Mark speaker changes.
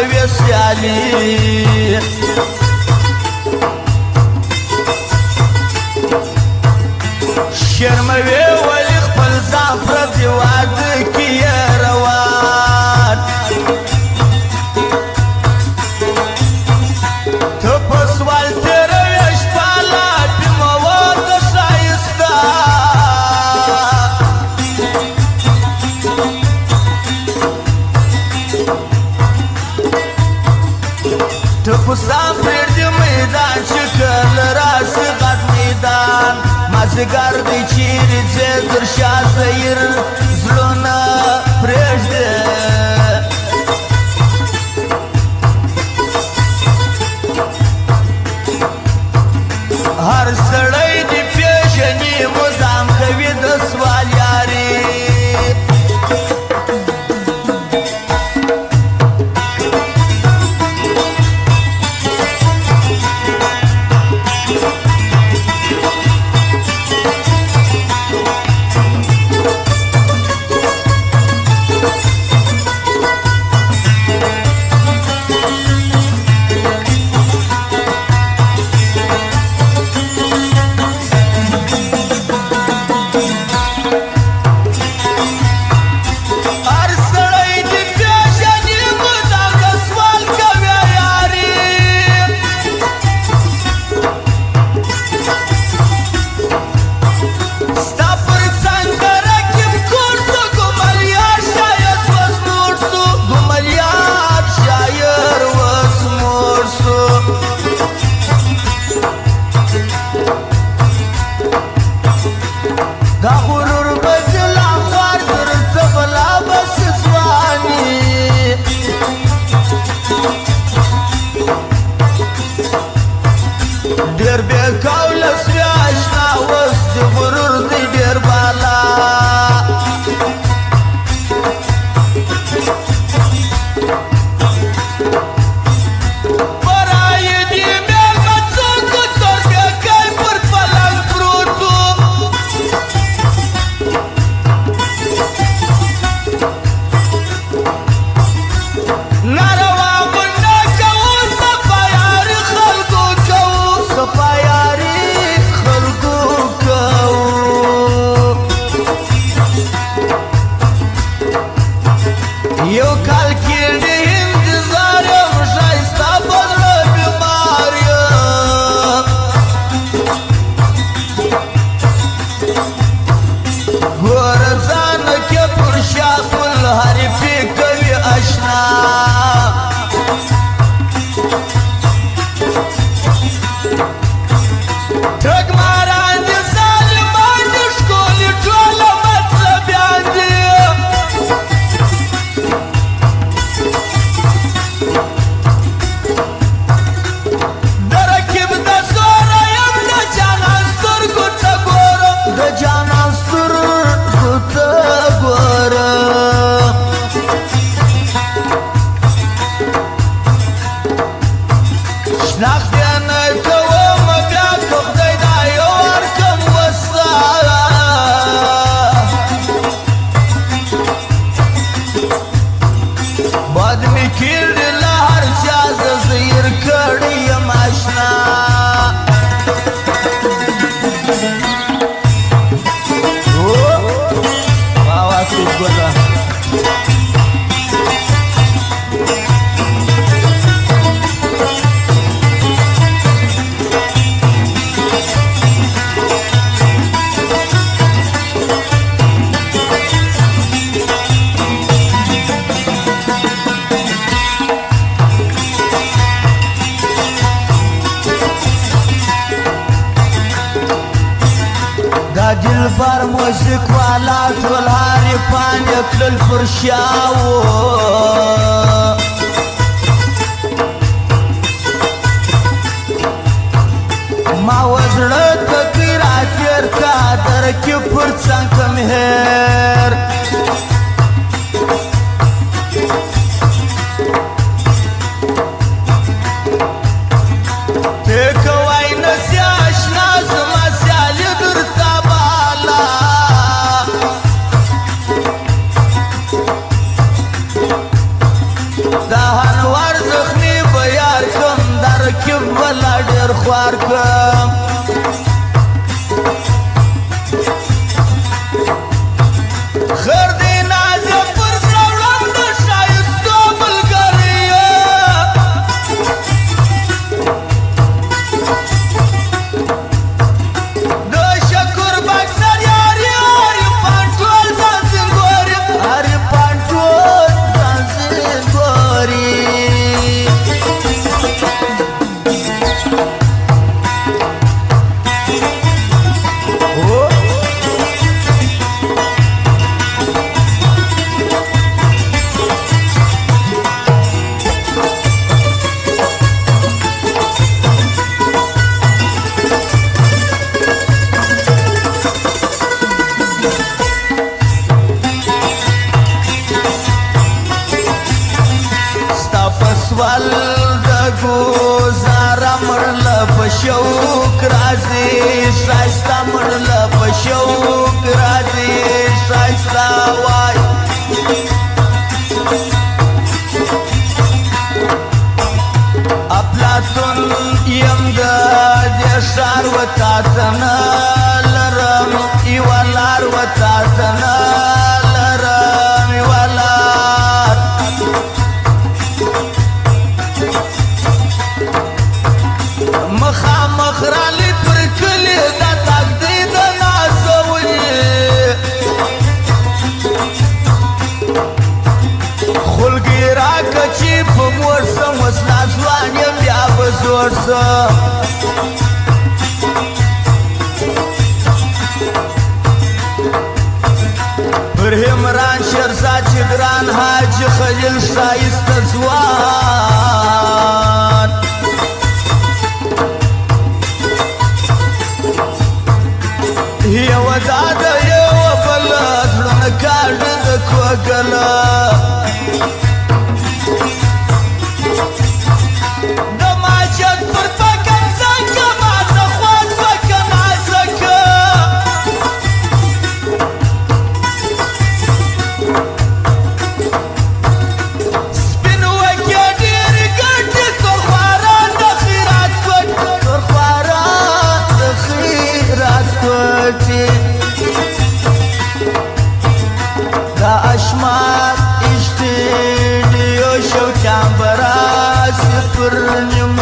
Speaker 1: کوي سیالي شرموي ولې خپل ځان پردي واده کې یې روان ته په سوال تېروې شپه لا پیمور د ښایسته ته په سان پرېږدي میدان چې کله راسي غټ میدان مازدیګر دی چیرې ځې تر شا سیر زړونه پرېږدي هر سړی دې پېژني مدام کوي د سوال یاري
Speaker 2: دلبر موزیک والا ټول عارفان یې تلل پر شاوو ما وزړه ته راتېر کا درکې پر څنګ مهر
Speaker 1: دهنور گزاره مړله په شوق راځي ښایسته مړله په شوق راځي ښایسته وای افلاطون یم د دې ښار وطاته نه لرم یوه لار وطاته نه لرم یوه لار مخامخ رالی پر کلی دا تقدی د نازولي خلګي راکه چې په مور سم وسلا ځوان یم بیا به زور سم پر همران شیرزاد چې ګران حاجي خلیل ښایسته ځوان یوه دا ده یوه بله زړونه کاږي د کوږله د ماجد پر فکر ځکه ماته خواست وکه نازکه سپین وکې ډېرې ګټې تورخواران د خیرات کوټې تورخواران د خیرات کوټې دا اشمار اشتیدیو شوکان براسی پر نیم